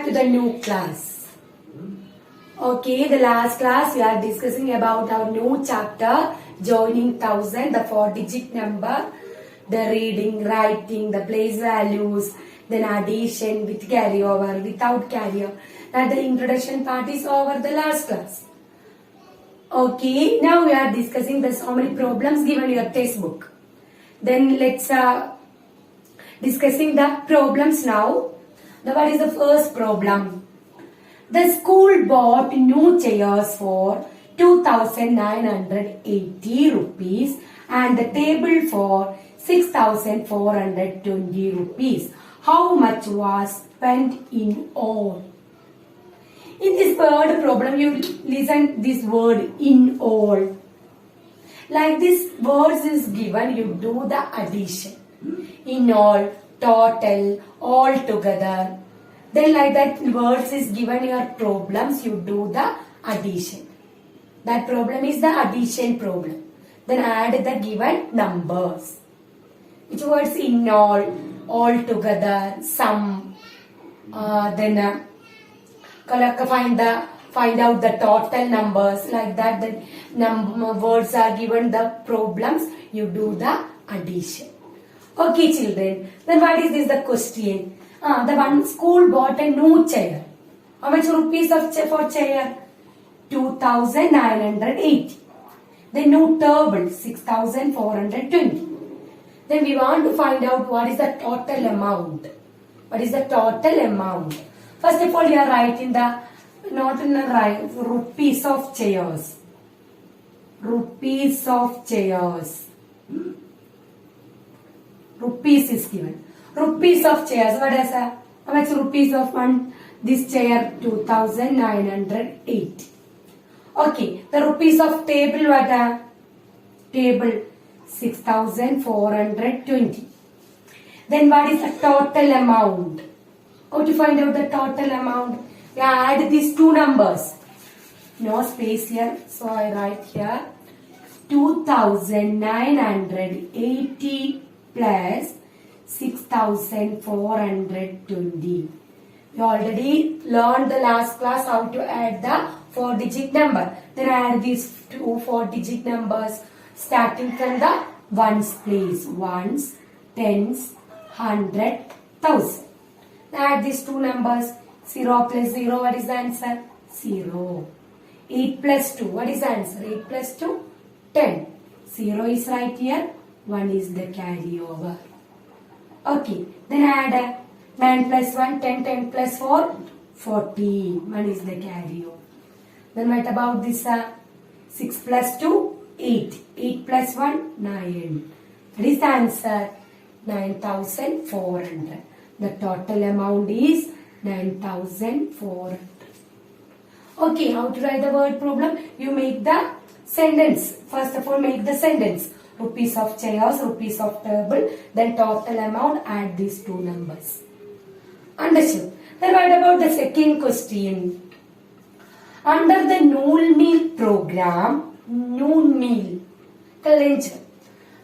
to the new class. Okay, the last class we are discussing about our new chapter, joining 1000, the 4-digit number, the reading, writing, the place values, then addition with carryover, without carryover. That the introduction part is over the last class. Okay, now we are discussing the so many problems given in your textbook. Then let's discussing the problems now. What is the first problem? The school bought new chairs for 2,980 rupees and the table for 6,420 rupees. How much was spent in all? In this word problem, you listen this word in all. Like this words is given, you do the addition. In all, total, all together. Then like that words is given your problems, you do the addition. That problem is the addition problem. Then add the given numbers. Which words in all together, sum. Then find out the total numbers. Like that the words are given the problems, you do the addition. Okay children, then what is this the question? The one school bought a new chair. How much rupees for chair? 2,980. Then new table, 6,420. Then we want to find out what is the total amount. What is the total amount? First of all, you are writing the, not in the right, rupees of chairs. Rupees of chairs. Rupees is given. Rupees of chairs. What is that? How much rupees of one? This chair 2,908. Okay. The rupees of table what are? Table 6,420. Then what is the total amount? How to find out the total amount? We add these two numbers. No space here. So I write here 2,980 plus 6,420. We already learned the last class how to add the 4-digit number. Then add these two 4-digit numbers starting from the ones place. Ones, tens, 100, 1,000. Add these two numbers. 0 plus 0, what is the answer? 0. 8 plus 2, what is the answer? 8 plus 2, 10. 0 is right here. 1 is the carryover. Okay, then add 9 plus 1, 10, 10 plus 4, 40. 1 is the carryover. Then what about this 6 plus 2, 8. 8 plus 1, 9. What is the answer? 9,400. The total amount is 9,400. Okay, how to write the word problem? You make the sentence. First of all, make the sentence. Rupees of chairs, rupees of table, then total amount, add these two numbers. Understood? Then what about the second question? Under the noon meal program, noon meal, lunch.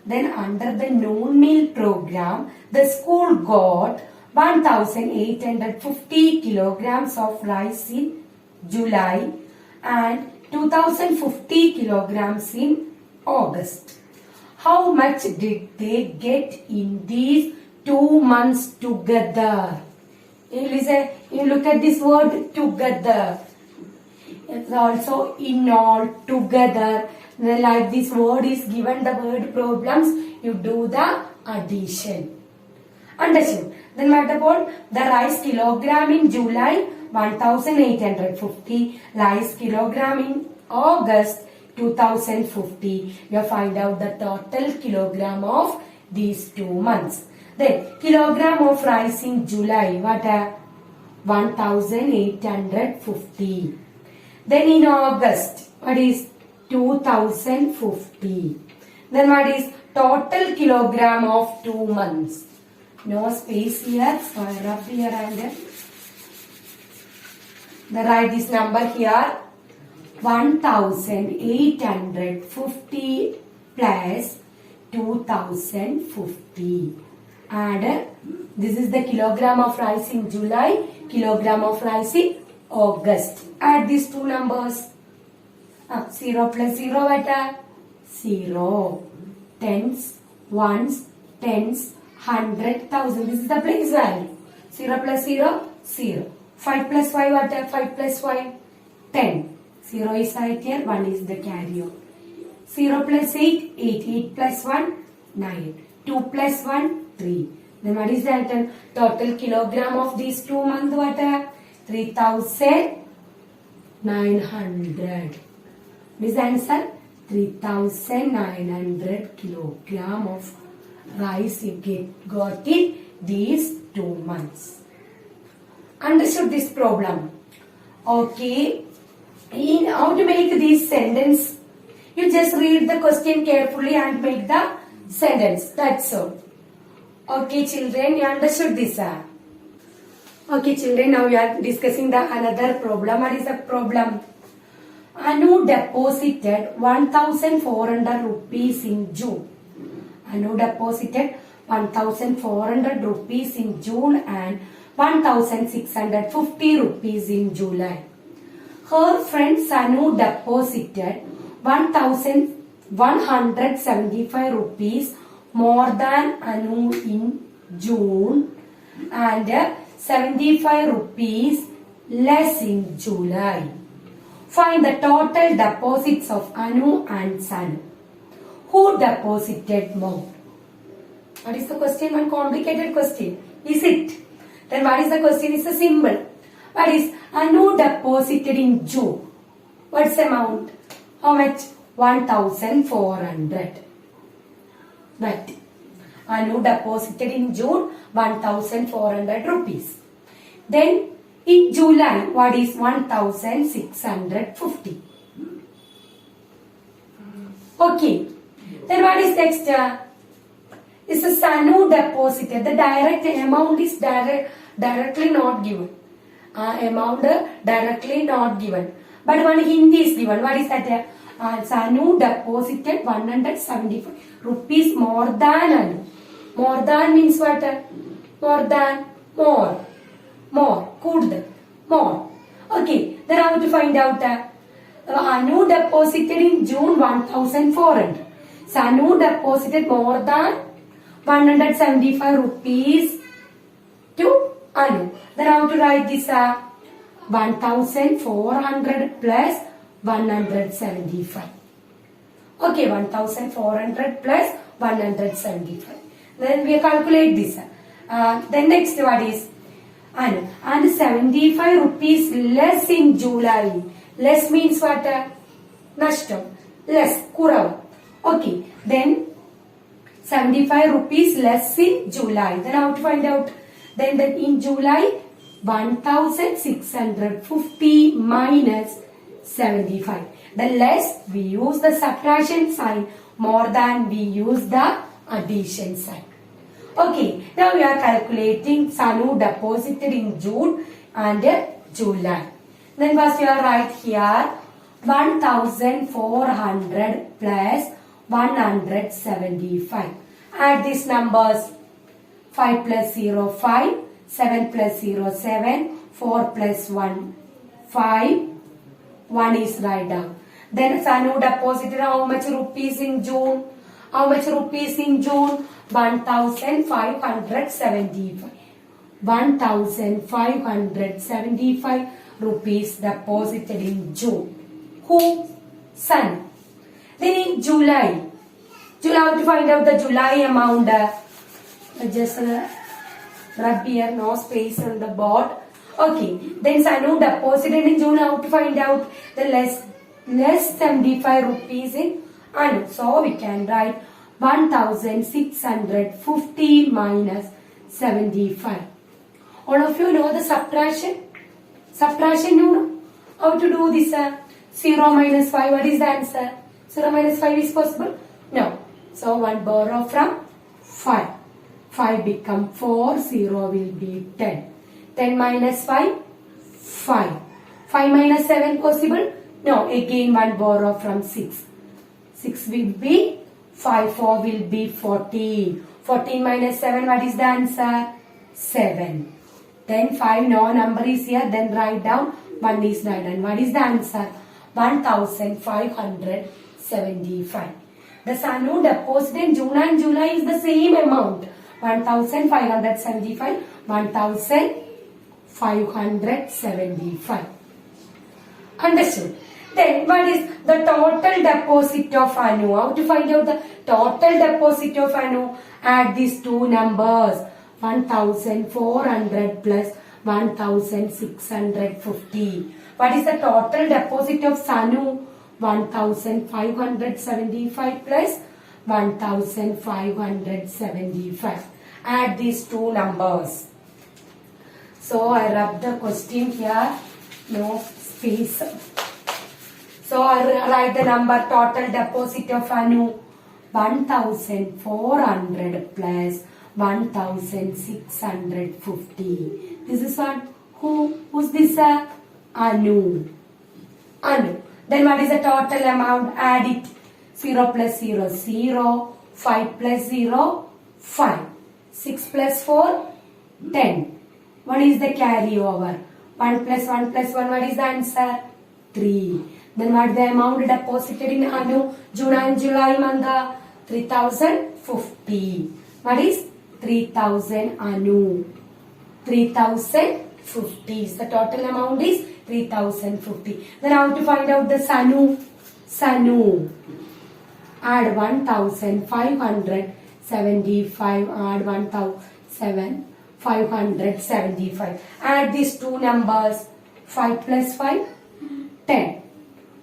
Then under the noon meal program, the school got 1,850 kilograms of rice in July and 2,050 kilograms in August. How much did they get in these 2 months together? You listen, you look at this word together. It's also in all, together. Like this word is given the word problems, you do the addition. Understood? Then what about the rice kilogram in July? 1,850. Rice kilogram in August? 2,050. You find out the total kilogram of these 2 months. Then kilogram of rice in July, what are 1,850. Then in August, what is 2,050. Then what is total kilogram of 2 months? No space here, so I rub here and then write this number here. 1,850 plus 2,050. add, this is the kilogram of rice in July, kilogram of rice in August. Add these two numbers. 0 plus 0 what? 0. Tens, ones, tens, 100, 1000. This is the place value. 0 plus 0, 0. 5 plus 5 what? 5 plus 5, 10. 0 is right here, 1 is the carry on. 0 plus 8, 8. 8 plus 1, 9. 2 plus 1, 3. Then what is that? Total kilogram of these 2 months what? 3,900. This answer 3,900 kilogram of rice you got in these 2 months. Understood this problem? Okay. In how to make this sentence? You just read the question carefully and make the sentence. That's all. Okay, children, you understood this? Okay, children, now we are discussing the another problem. What is the problem? Anu deposited 1,400 rupees in June. Anu deposited 1,400 rupees in June and 1,650 rupees in July. Her friend Sanu deposited 1,175 rupees more than Anu in June and 75 rupees less in July. Find the total deposits of Anu and Sanu. Who deposited more? What is the question? One complicated question. Is it? Then what is the question? It's a symbol. What is Anu deposited in June? What's the amount? How much? 1,400. Right. Anu deposited in June 1,400 rupees. Then in July, what is 1,650? Okay. Then what is next? This is Sanu deposited. The direct amount is directly not given. Amount directly not given. But one hint is given. What is that? Sanu deposited 175 rupees more than Anu. More than means what? More than, more. More. Could. More. Okay. Then how to find out? Anu deposited in June 1,400. Sanu deposited more than 175 rupees to Anu. Then how to write this? 1,400 plus 175. Okay, 1,400 plus 175. Then we calculate this. Then next what is? Anu. And 75 rupees less in July. Less means what? Nashtam. Less. Kurav. Okay. Then 75 rupees less in July. Then how to find out? Then in July 1,650 minus 75. The less we use the subtraction sign, more than we use the addition sign. Okay, now we are calculating Sanu deposited in June and July. Then first you are write here 1,400 plus 175. Add these numbers. 5 plus 0, 5. 7 plus 0, 7. 4 plus 1, 5. 1 is right down. Then Sanu deposited how much rupees in June? How much rupees in June? 1,575. 1,575 rupees deposited in June. Who? Sanu. Then in July. July, how to find out the July amount? Just rub here, no space on the board. Okay. Then Sanu deposited in June. How to find out the less 75 rupees in Anu? So we can write 1,650 minus 75. All of you know the subtraction? Subtraction, you know? How to do this? 0 minus 5, what is the answer? 0 minus 5 is possible? No. So 1 borrow from 5. 5 become 4, 0 will be 10. 10 minus 5, 5. 5 minus 7 possible? No. Again 1 borrow from 6. 6 will be 5, 4 will be 14. 14 minus 7, what is the answer? 7. Then 5, no number is here, then write down, 1 is not done. What is the answer? 1575. The Sanu deposit in June and July is the same amount. 1575, 1575. Understood? Then what is the total deposit of Anu? How to find out the total deposit of Anu? Add these two numbers. 1400 plus 1650. What is the total deposit of Sanu? 1575 plus 1575. Add these two numbers. So I rub the question here. No space. So I write the number total deposit of Anu. 1400 plus 1650. This is what? Who's this? Anu. Anu. Then what is the total amount? Add it. 0 plus 0, 0. 5 plus 0, 5. 6 plus 4, 10. What is the carryover? 1 plus 1 plus 1, what is the answer? 3. Then what is the amount deposited in Anu, June and July month? 3050. What is 3000 Anu? 3050. The total amount is 3050. Then how to find out the Sanu? Sanu. Add 1575. Add 1575. Add these two numbers. 5 plus 5, 10.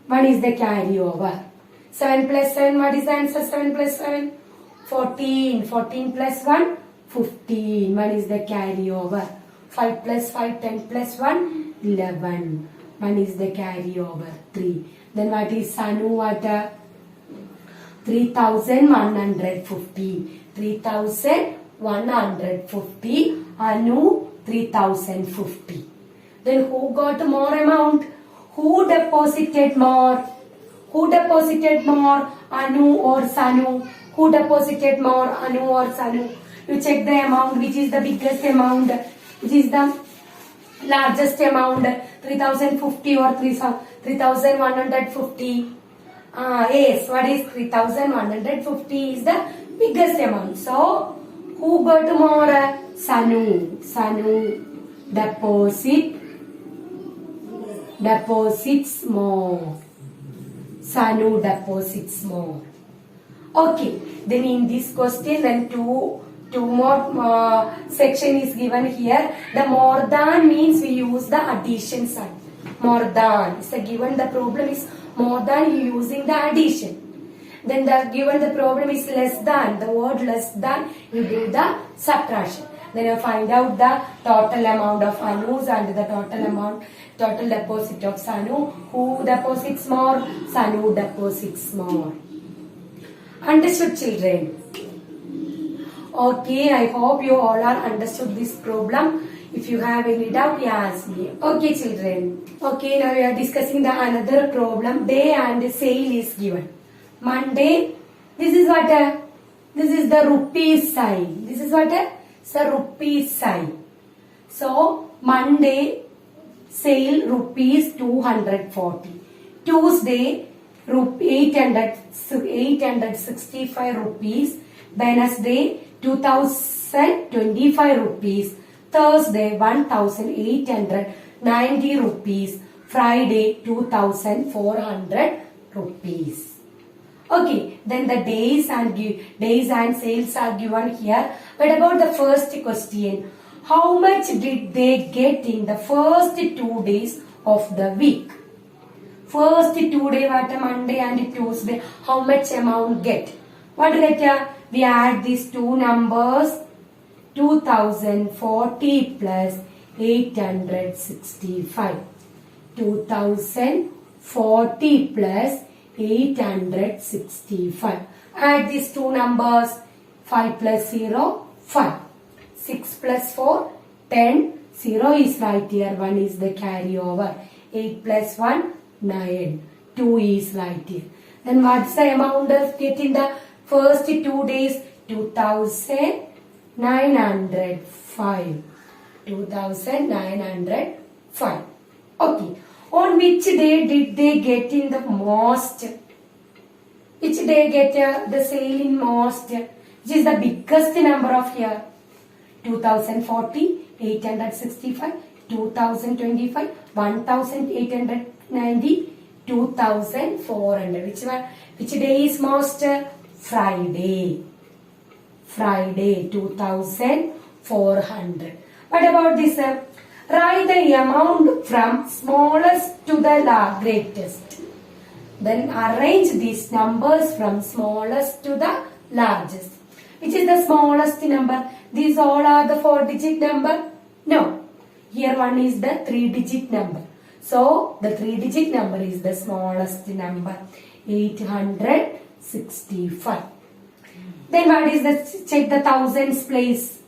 What is the carryover? 7 plus 7, what is the answer? 7 plus 7, 14. 14 plus 1, 15. What is the carryover? 5 plus 5, 10 plus 1, 11. One is the carryover, 3. Then what is Sanu water? 3150. 3150. Anu 3050. Then who got more amount? Who deposited more? Who deposited more? Anu or Sanu? Who deposited more? Anu or Sanu? You check the amount, which is the biggest amount, which is the largest amount, 3050 or 3150. Yes, what is 3150 is the biggest amount. So, who got more? Sanu. Sanu deposits more. Sanu deposits more. Okay, then in this question, then two more section is given here. The more than means we use the addition sign. More than is the given the problem is more than you using the addition. Then the given the problem is less than, the word less than, you do the subtraction. Then you find out the total amount of Anus and the total deposit of Sanu. Who deposits more? Sanu deposits more. Understood, children? Okay, I hope you all are understood this problem. If you have any doubt, you ask me. Okay, children. Okay, now we are discussing the another problem. Day and sale is given. Monday, this is what? This is the rupees sign. This is what? It's a rupees sign. So, Monday, sale rupees 240. Tuesday, 865 rupees. Wednesday, 2025 rupees. Thursday, 1890 rupees. Friday, 2400 rupees. Okay, then the days and sales are given here. But about the first question, how much did they get in the first 2 days of the week? First 2 days, what Monday and Tuesday, how much amount get? What get? We add these two numbers, 2040 plus 865. 2040 plus 865. Add these two numbers, 5 plus 0, 5. 6 plus 4, 10. 0 is right here, 1 is the carryover. 8 plus 1, 9. 2 is right here. Then what's the amount of get in the first 2 days? 2905. 2905. Okay. On which day did they get in the most? Which day get the sale in most? Which is the biggest number of year? 2040, 865, 2025, 1890, 2400. Which one? Which day is most? Friday. Friday, 2400. What about this? Write the amount from smallest to the greatest. Then arrange these numbers from smallest to the largest. Which is the smallest number? These all are the 4-digit number? No. Here one is the 3-digit number. So, the 3-digit number is the smallest number. 865. Then what is the, check the thousands place.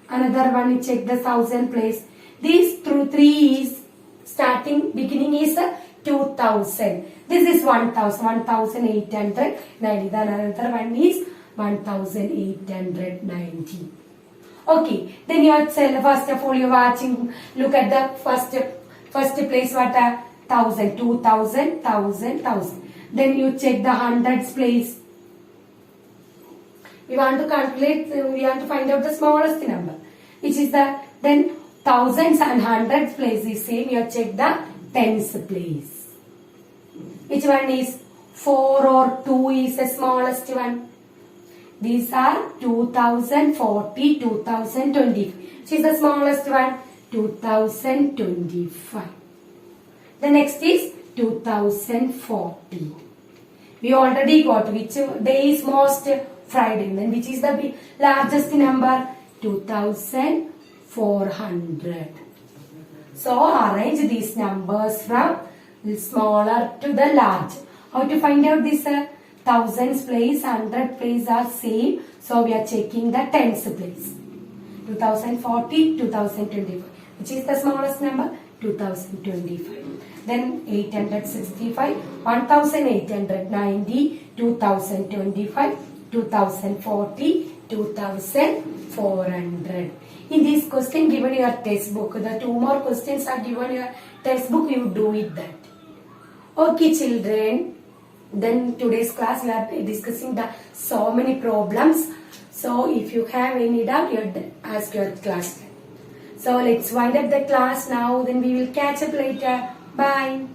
Another one, check the thousand place. These through 3 is starting, beginning is 2000. This is 1000, 1890. Then another one is 1890. Okay, then yourself, first of all, you're watching, look at the first place, what are 1000, 2000, 1000, 1000. Then you check the hundreds place. We want to calculate, we want to find out the smallest number, which is the, then thousands and hundreds place is same, you check the tens place. Which one is 4 or 2 is the smallest one? These are 2040, 2025. Which is the smallest one? 2025. The next is 2040. We already got which day is most? Friday. Then which is the largest number? 2400. So arrange these numbers from the smaller to the large. How to find out this? Thousands place, 100 place are same. So we are checking the tens place. 2040, 2025. Which is the smallest number? 2025. Then 865, 1890, 2025, 2040, 2400. In this question given your textbook, the 2 more questions are given your textbook, you do it that. Okay children, then today's class we are discussing the so many problems. So if you have any doubt, you ask your class. So let's wind up the class now, then we will catch up later. Bye.